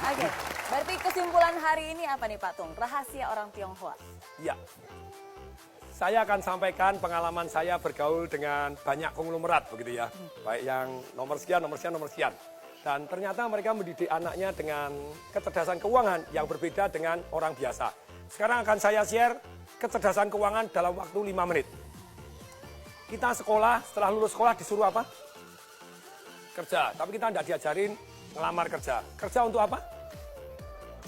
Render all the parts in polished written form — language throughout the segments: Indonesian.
Oke, berarti kesimpulan hari ini apa nih Pak Tung? Rahasia orang Tionghoa. Ya, saya akan sampaikan pengalaman saya bergaul dengan banyak konglomerat begitu ya. Baik yang nomor sekian, nomor sekian, nomor sekian. Dan ternyata mereka mendidik anaknya dengan kecerdasan keuangan yang berbeda dengan orang biasa. Sekarang akan saya share kecerdasan keuangan dalam waktu 5 menit. Kita sekolah, setelah lulus sekolah disuruh apa? Kerja, tapi kita tidak diajarin ngelamar kerja. Kerja untuk apa?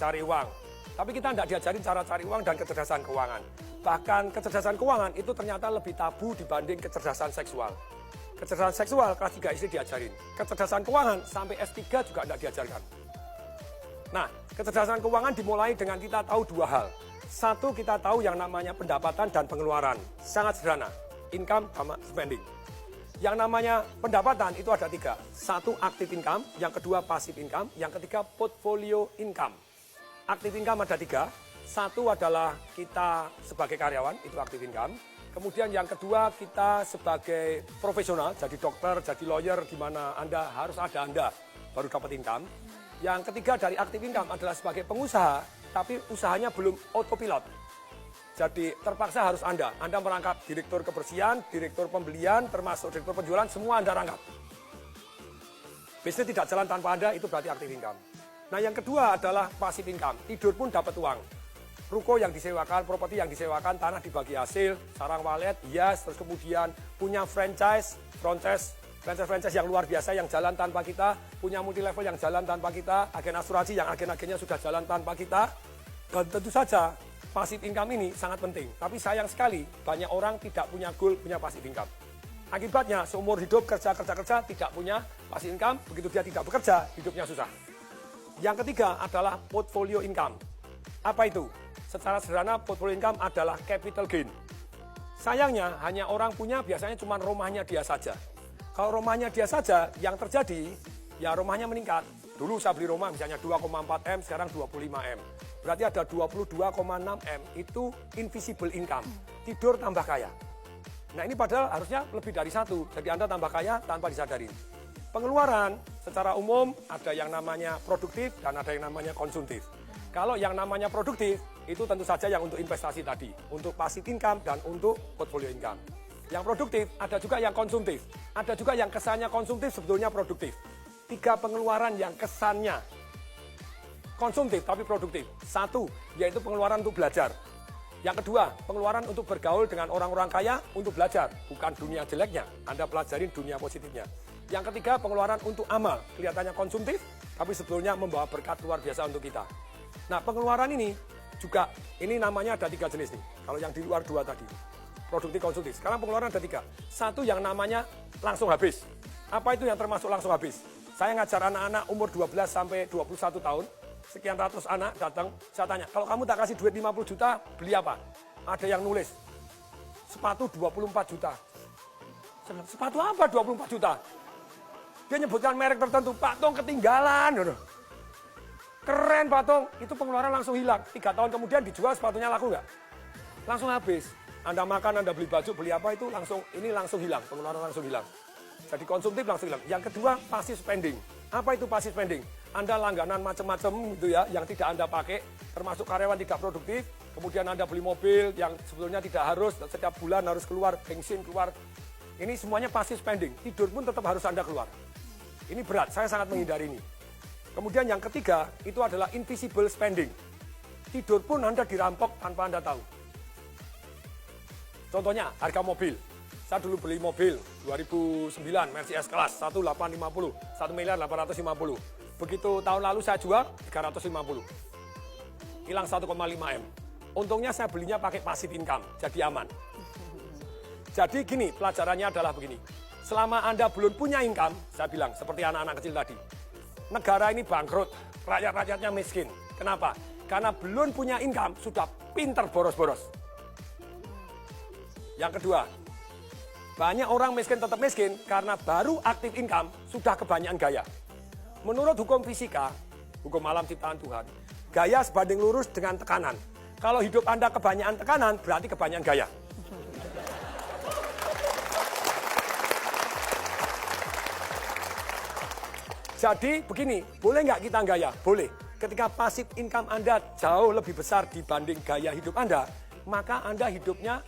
Cari uang. Tapi kita tidak diajarin cara cari uang dan kecerdasan keuangan. Bahkan kecerdasan keuangan itu ternyata lebih tabu dibanding kecerdasan seksual. Kecerdasan seksual kelas 3 SD diajarin. Kecerdasan keuangan sampai S3 juga tidak diajarkan. Nah, kecerdasan keuangan dimulai dengan kita tahu dua hal. Satu, kita tahu yang namanya pendapatan dan pengeluaran. Sangat sederhana. Income sama spending. Yang namanya pendapatan itu ada 3. Satu, active income. Yang kedua, passive income. Yang ketiga, portfolio income. Active income ada 3. Satu adalah kita sebagai karyawan, itu active income. Kemudian yang kedua kita sebagai profesional, jadi dokter, jadi lawyer, di mana Anda harus ada Anda baru dapat income. Yang ketiga dari active income adalah sebagai pengusaha, tapi usahanya belum autopilot. Jadi terpaksa harus Anda merangkap direktur kebersihan, direktur pembelian, termasuk direktur penjualan, semua Anda rangkap. Bisnis tidak jalan tanpa Anda, itu berarti active income. Nah yang kedua adalah passive income, tidur pun dapat uang. Ruko yang disewakan, properti yang disewakan, tanah dibagi hasil, sarang walet, hias, terus kemudian punya franchise yang luar biasa yang jalan tanpa kita, punya multi level yang jalan tanpa kita, agen asuransi yang agen-agennya sudah jalan tanpa kita. Dan tentu saja passive income ini sangat penting. Tapi sayang sekali banyak orang tidak punya goal, punya passive income. Akibatnya seumur hidup kerja tidak punya passive income, begitu dia tidak bekerja, hidupnya susah. Yang ketiga adalah portfolio income. Apa itu? Secara sederhana, portfolio income adalah capital gain. Sayangnya, hanya orang punya biasanya cuma rumahnya dia saja. Kalau rumahnya dia saja, yang terjadi, ya rumahnya meningkat. Dulu saya beli rumah misalnya 2,4 M, sekarang 25 M. Berarti ada 22,6 M, itu invisible income. Tidur tambah kaya. Nah ini padahal harusnya lebih dari 1, jadi Anda tambah kaya tanpa disadari. Pengeluaran secara umum ada yang namanya produktif dan ada yang namanya konsumtif. Kalau yang namanya produktif, itu tentu saja yang untuk investasi tadi, untuk passive income dan untuk portfolio income. Yang produktif, ada juga yang konsumtif. Ada juga yang kesannya konsumtif, sebetulnya produktif. 3 pengeluaran yang kesannya konsumtif tapi produktif. 1, yaitu pengeluaran untuk belajar. Yang kedua, pengeluaran untuk bergaul dengan orang-orang kaya untuk belajar. Bukan dunia jeleknya, Anda pelajarin dunia positifnya. Yang ketiga, pengeluaran untuk amal. Kelihatannya konsumtif, tapi sebetulnya membawa berkat luar biasa untuk kita. Nah, pengeluaran ini juga, ini namanya ada 3 jenis nih. Kalau yang di luar 2 tadi, produktif, konsumtif. Sekarang pengeluaran ada 3. 1 yang namanya langsung habis. Apa itu yang termasuk langsung habis? Saya ngajar anak-anak umur 12 sampai 21 tahun, sekian ratus anak datang, saya tanya, kalau kamu tak kasih duit 50 juta, beli apa? Ada yang nulis, sepatu 24 juta. Sepatu apa 24 juta? Dia nyebutkan merek tertentu, Pak Tung ketinggalan. Keren Pak Tung, itu pengeluaran langsung hilang. 3 tahun kemudian dijual sepatunya laku nggak? Langsung habis. Anda makan, Anda beli baju, beli apa itu langsung hilang, pengeluaran langsung hilang. Jadi konsumtif langsung hilang. Yang kedua, passive spending. Apa itu passive spending? Anda langganan macam-macam gitu ya, yang tidak Anda pakai, termasuk karyawan tidak produktif. Kemudian Anda beli mobil yang sebetulnya tidak harus, setiap bulan harus keluar, bensin keluar. Ini semuanya passive spending. Tidur pun tetap harus Anda keluar. Ini berat, saya sangat menghindari ini. Kemudian yang ketiga, itu adalah invisible spending. Tidur pun Anda dirampok tanpa Anda tahu. Contohnya, harga mobil. Saya dulu beli mobil 2009, Mercedes S-Class, 1.850, 1.850.000. Begitu tahun lalu saya jual, 350. Hilang 1,5 M. Untungnya saya belinya pakai passive income, jadi aman. Jadi gini, pelajarannya adalah begini. Selama Anda belum punya income, saya bilang, seperti anak-anak kecil tadi. Negara ini bangkrut, rakyat-rakyatnya miskin. Kenapa? Karena belum punya income, sudah pinter boros-boros. Yang kedua, banyak orang miskin tetap miskin karena baru aktif income sudah kebanyakan gaya. Menurut hukum fisika, hukum alam ciptaan Tuhan, gaya sebanding lurus dengan tekanan. Kalau hidup Anda kebanyakan tekanan, berarti kebanyakan gaya. Jadi begini, boleh nggak kita gaya? Boleh. ketika passive income Anda jauh lebih besar dibanding gaya hidup Anda, maka Anda hidupnya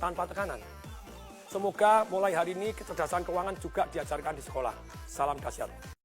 tanpa tekanan. Semoga mulai hari ini kecerdasan keuangan juga diajarkan di sekolah. Salam dahsyat.